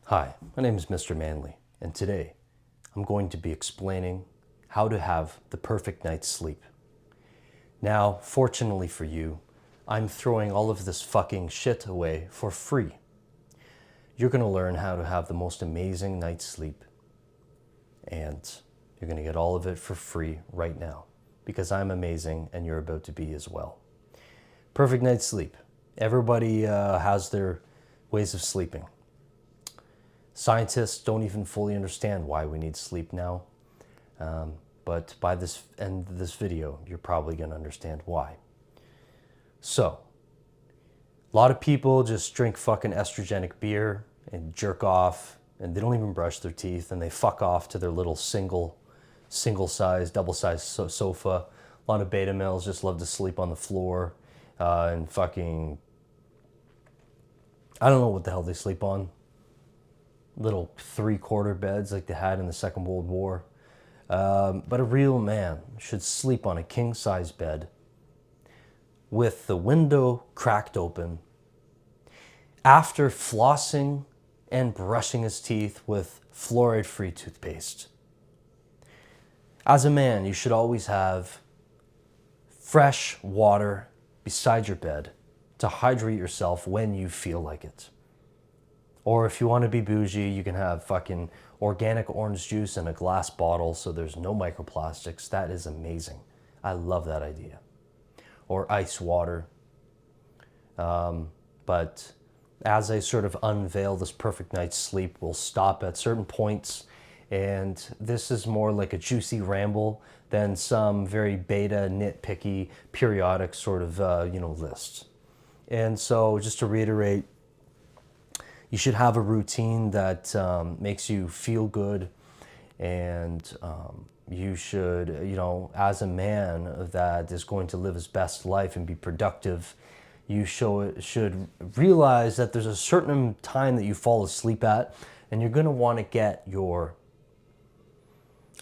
Hi, my name is Mr. Manley, and today I'm going to be explaining how to have the perfect night's sleep. Now, fortunately for you, I'm throwing all of this fucking shit away for free. You're going to learn how to have the most amazing night's sleep, and you're going to get all of it for free right now, because I'm amazing and you're about to be as well. Perfect night's sleep. Everybody has their ways of sleeping. Scientists don't even fully understand why we need sleep now. But by this end of this video, you're probably going to understand why. So, a lot of people just drink fucking estrogenic beer and jerk off, and they don't even brush their teeth, and they fuck off to their little single size, double size sofa. A lot of beta males just love to sleep on the floor and fucking, I don't know what the hell they sleep on. Little 3-quarter beds like they had in the Second World War. But a real man should sleep on a king-size bed with the window cracked open after flossing and brushing his teeth with fluoride-free toothpaste. As a man, you should always have fresh water beside your bed to hydrate yourself when you feel like it. Or if you want to be bougie, you can have fucking organic orange juice in a glass bottle so there's no microplastics. That is amazing. I love that idea. Or ice water. But as I sort of unveil this perfect night's sleep, we'll stop at certain points. And this is more like a juicy ramble than some very beta, nitpicky, periodic sort of, list. And so just to reiterate, you should have a routine that makes you feel good, and you should, as a man that is going to live his best life and be productive, you should realize that there's a certain time that you fall asleep at, and you're going to want to get your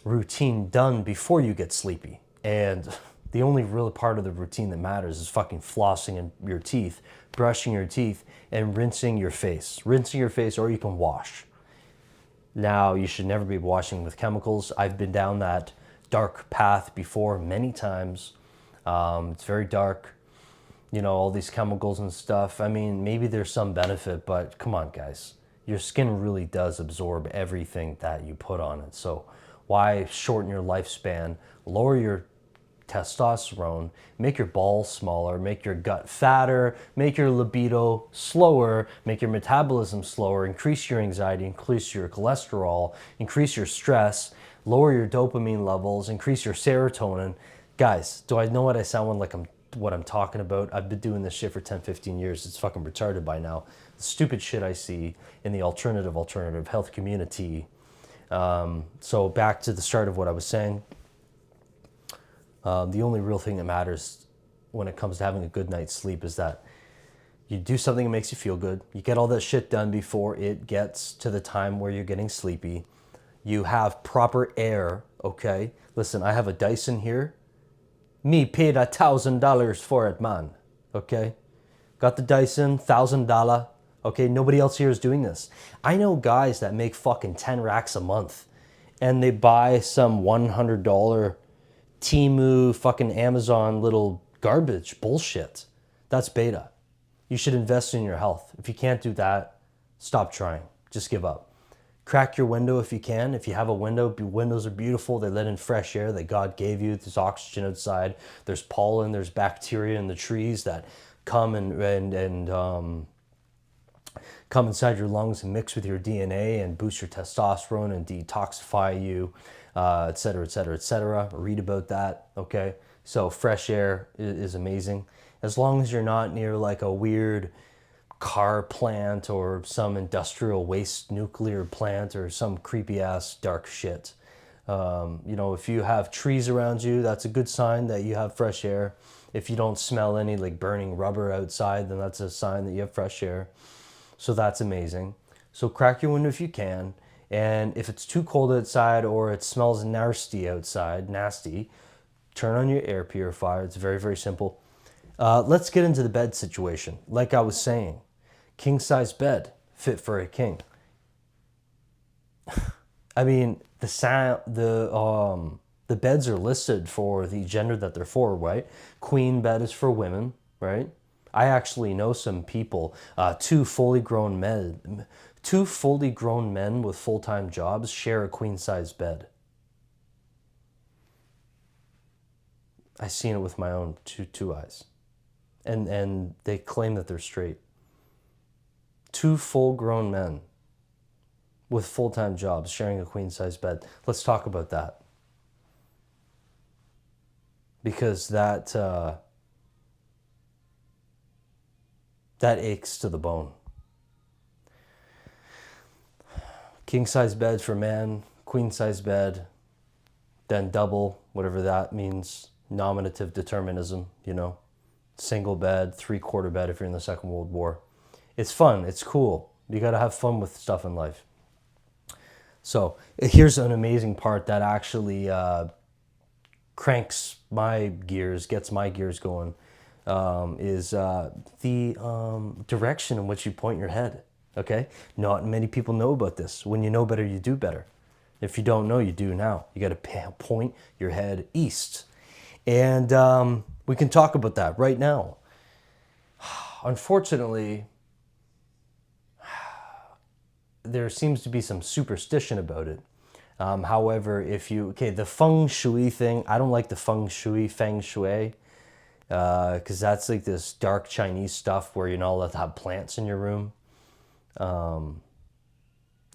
routine done before you get sleepy. And the only real part of the routine that matters is fucking flossing your teeth, brushing your teeth, and rinsing your face. Rinsing your face, or you can wash. Now, you should never be washing with chemicals. I've been down that dark path before many times. It's very dark, all these chemicals and stuff. I mean, maybe there's some benefit, but come on, guys. Your skin really does absorb everything that you put on it. So why shorten your lifespan, lower your testosterone, make your balls smaller, make your gut fatter, make your libido slower, make your metabolism slower, increase your anxiety, increase your cholesterol, increase your stress, lower your dopamine levels, increase your serotonin. Guys, do I know what I sound like what I'm talking about? I've been doing this shit for 10, 15 years. It's fucking retarded by now. The stupid shit I see in the alternative health community. So back to the start of what I was saying. The only real thing that matters when it comes to having a good night's sleep is that you do something that makes you feel good. You get all that shit done before it gets to the time where you're getting sleepy. You have proper air, okay? Listen, I have a Dyson here. Me paid $1,000 for it, man, okay? Got the Dyson, $1,000, okay? Nobody else here is doing this. I know guys that make fucking 10 racks a month, and they buy some $100 Temu, fucking Amazon little garbage bullshit. That's beta. You should invest in your health. If you can't do that, stop trying. Just give up. Crack your window if you can. If you have a window, windows are beautiful. They let in fresh air that God gave you. There's oxygen outside. There's pollen. There's bacteria in the trees that come and come inside your lungs and mix with your DNA and boost your testosterone and detoxify you, et cetera, et cetera, et cetera. Read about that, okay? So fresh air is amazing. As long as you're not near like a weird car plant or some industrial waste nuclear plant or some creepy ass dark shit. If you have trees around you, that's a good sign that you have fresh air. If you don't smell any like burning rubber outside, then that's a sign that you have fresh air. So that's amazing. So crack your window if you can. And if it's too cold outside or it smells nasty outside, turn on your air purifier. It's very, very simple. Let's get into the bed situation. Like I was saying, king size bed, fit for a king. I mean, the beds are listed for the gender that they're for, right? Queen bed is for women, right? I actually know some people, two fully grown men with full-time jobs share a queen size bed. I seen it with my own two eyes, and they claim that they're straight. Two full-grown men with full-time jobs sharing a queen size bed. Let's talk about that, because that aches to the bone. King size bed for man, queen size bed, then double, whatever that means, nominative determinism, single bed, three-quarter bed if you're in the Second World War. It's fun, it's cool. You got to have fun with stuff in life. So here's an amazing part that actually cranks my gears, gets my gears going, is the direction in which you point your head. Okay? Not many people know about this. When you know better, you do better. If you don't know, you do now. You got to point your head east. And we can talk about that right now. Unfortunately, there seems to be some superstition about it. However, the feng shui thing, I don't like the feng shui, because that's like this dark Chinese stuff where you're not allowed to have plants in your room. I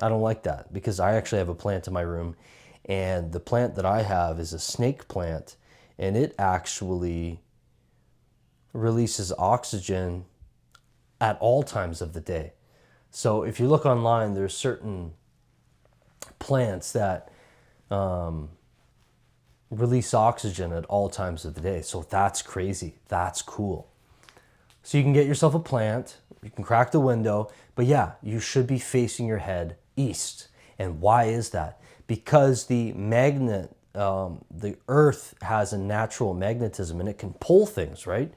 don't like that, because I actually have a plant in my room, and the plant that I have is a snake plant, and it actually releases oxygen at all times of the day. So if you look online, there's certain plants that release oxygen at all times of the day. So that's crazy. That's cool. So you can get yourself a plant, you can crack the window, but yeah, you should be facing your head east. And why is that? Because the earth has a natural magnetism and it can pull things, right?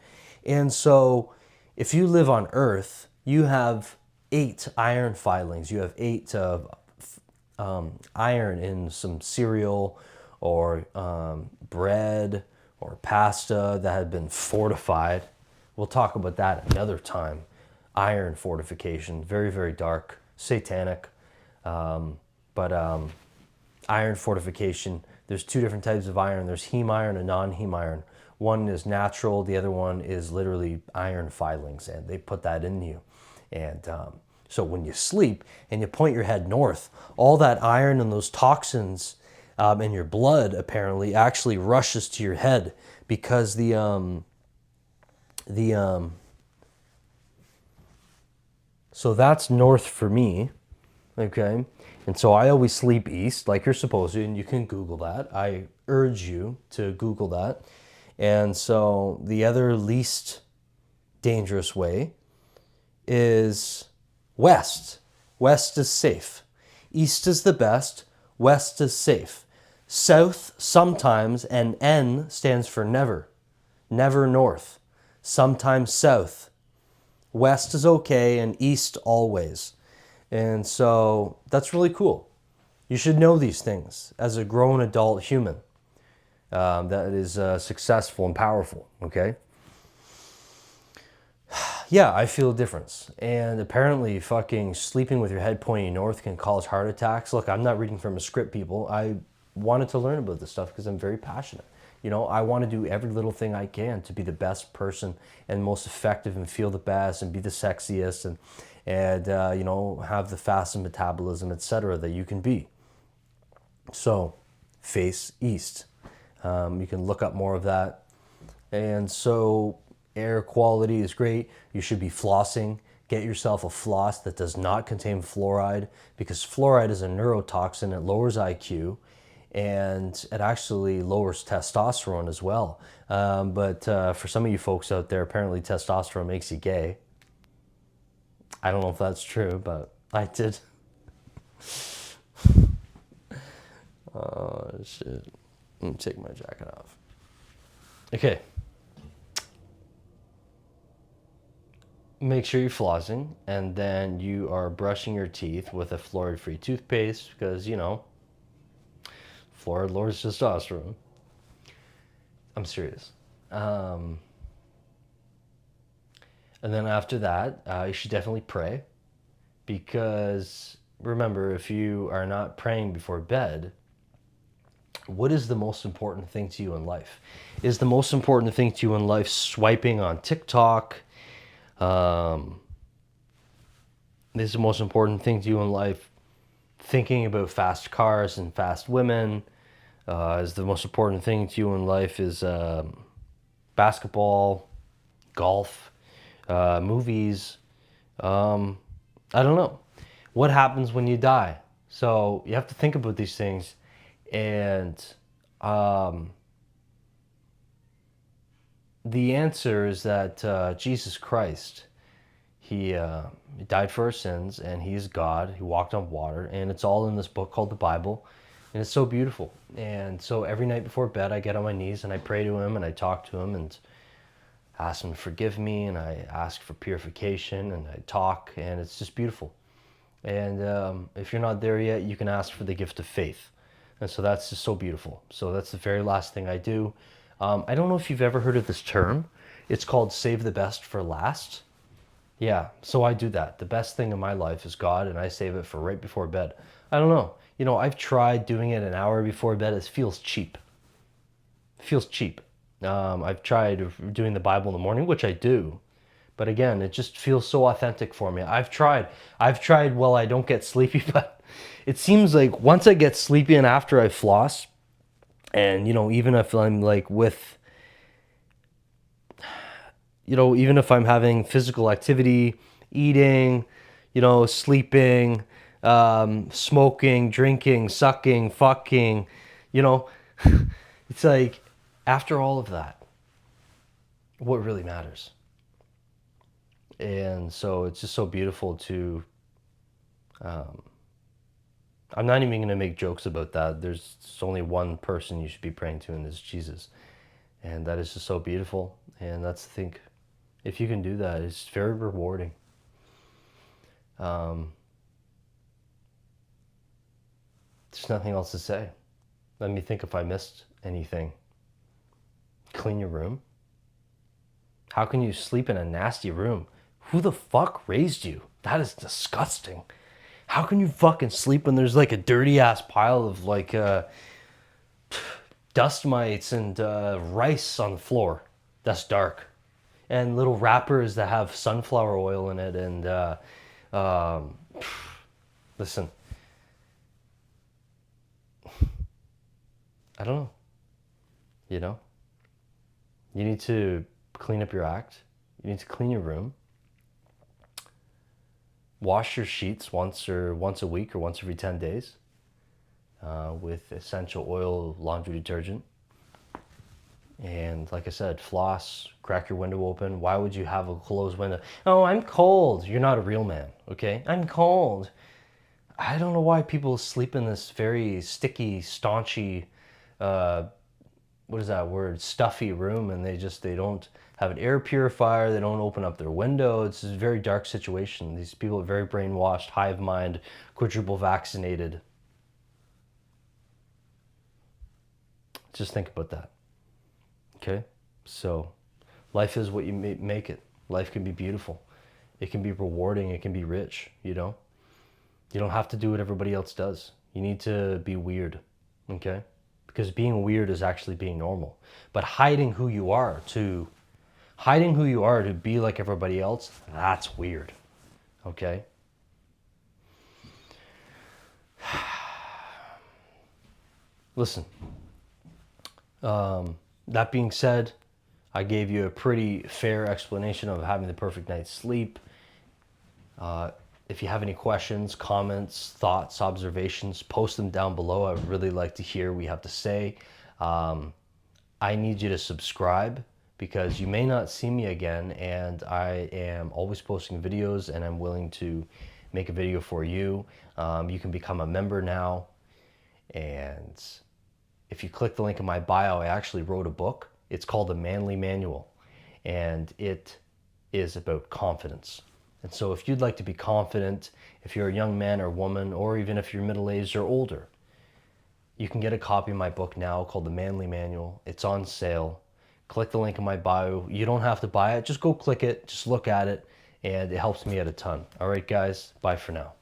And so if you live on earth, you have 8 iron filings. You have 8 iron in some cereal or bread or pasta that had been fortified. We'll talk about that another time. Iron fortification, very, very dark, satanic. But iron fortification, there's 2 different types of iron. There's heme iron and non-heme iron. One is natural, the other one is literally iron filings, and they put that in you. And so when you sleep and you point your head north, all that iron and those toxins in your blood apparently actually rushes to your head, because so that's north for me, okay? And so I always sleep east like you're supposed to, and you can Google that. I urge you to Google that. And so the other least dangerous way is west. West is safe. East is the best. West is safe. South sometimes, and N stands for never. Never north. Sometimes south. West is okay, and east always. And so that's really cool. You should know these things as a grown adult human that is successful and powerful, okay? Yeah, I feel a difference. And apparently fucking sleeping with your head pointing north can cause heart attacks. Look, I'm not reading from a script, people. I wanted to learn about this stuff because I'm very passionate. I want to do every little thing I can to be the best person and most effective and feel the best and be the sexiest and have the fastest metabolism, etc. that you can be. So, face east. You can look up more of that. And so air quality is great. You should be flossing. Get yourself a floss that does not contain fluoride, because fluoride is a neurotoxin. It lowers IQ, and it actually lowers testosterone as well. But for some of you folks out there, apparently testosterone makes you gay. I don't know if that's true, but I did. Oh, shit. Let me take my jacket off. Okay. Make sure you're flossing, and then you are brushing your teeth with a fluoride-free toothpaste, because, Flora lowers testosterone. I'm serious. And then after that, you should definitely pray, because remember, if you are not praying before bed, what is the most important thing to you in life? Is the most important thing to you in life swiping on TikTok? Is the most important thing to you in life thinking about fast cars and fast women? Is the most important thing to you in life is basketball, golf, movies? I don't know. What happens when you die? So you have to think about these things, and the answer is that Jesus Christ, he died for our sins, and he's God. He walked on water, and it's all in this book called the Bible, and it's so beautiful. And so every night before bed, I get on my knees and I pray to him and I talk to him and ask him to forgive me, and I ask for purification, and I talk, and it's just beautiful. And if you're not there yet, you can ask for the gift of faith. And so that's just so beautiful. So that's the very last thing I do. I don't know if you've ever heard of this term. It's called save the best for last. Yeah, so I do that. The best thing in my life is God, and I save it for right before bed. I don't know. You know, I've tried doing it an hour before bed. It feels cheap. It feels cheap. I've tried doing the Bible in the morning, which I do. But again, it just feels so authentic for me. I've tried. Well, I don't get sleepy, but it seems like once I get sleepy and after I floss, and even if I'm like even if I'm having physical activity, eating, sleeping, smoking, drinking, sucking, fucking, you know, it's like after all of that, what really matters? And so it's just so beautiful to, I'm not even going to make jokes about that. There's only one person you should be praying to, and it's Jesus. And that is just so beautiful. And that's, I think, if you can do that, it's very rewarding. There's nothing else to say. Let me think if I missed anything. Clean your room. How can you sleep in a nasty room? Who the fuck raised you? That is disgusting. How can you fucking sleep when there's like a dirty ass pile of like dust mites and rice on the floor? That's dark. And little wrappers that have sunflower oil in it. And listen, I don't know. You need to clean up your act. You need to clean your room. Wash your sheets once a week or once every 10 days with essential oil laundry detergent. And like I said, floss, crack your window open. Why would you have a closed window? Oh, I'm cold. You're not a real man, okay? I'm cold. I don't know why people sleep in this very sticky, staunchy, what is that word? Stuffy room, and they don't have an air purifier. They don't open up their window. It's a very dark situation. These people are very brainwashed, hive mind, quadruple vaccinated. Just think about that. Okay? So life is what you make it. Life can be beautiful. It can be rewarding. It can be rich, You don't have to do what everybody else does. You need to be weird, okay? Because being weird is actually being normal. But hiding who you are to be like everybody else, that's weird, okay? Listen, that being said, I gave you a pretty fair explanation of having the perfect night's sleep. If you have any questions, comments, thoughts, observations, post them down below. I would really like to hear what you have to say. I need you to subscribe because you may not see me again, and I am always posting videos, and I'm willing to make a video for you. You can become a member now, and if you click the link in my bio, I actually wrote a book. It's called The Manly Manual, and it is about confidence. And so if you'd like to be confident, if you're a young man or woman, or even if you're middle-aged or older, you can get a copy of my book now called The Manly Manual. It's on sale. Click the link in my bio. You don't have to buy it. Just go click it. Just look at it. And it helps me out a ton. All right, guys. Bye for now.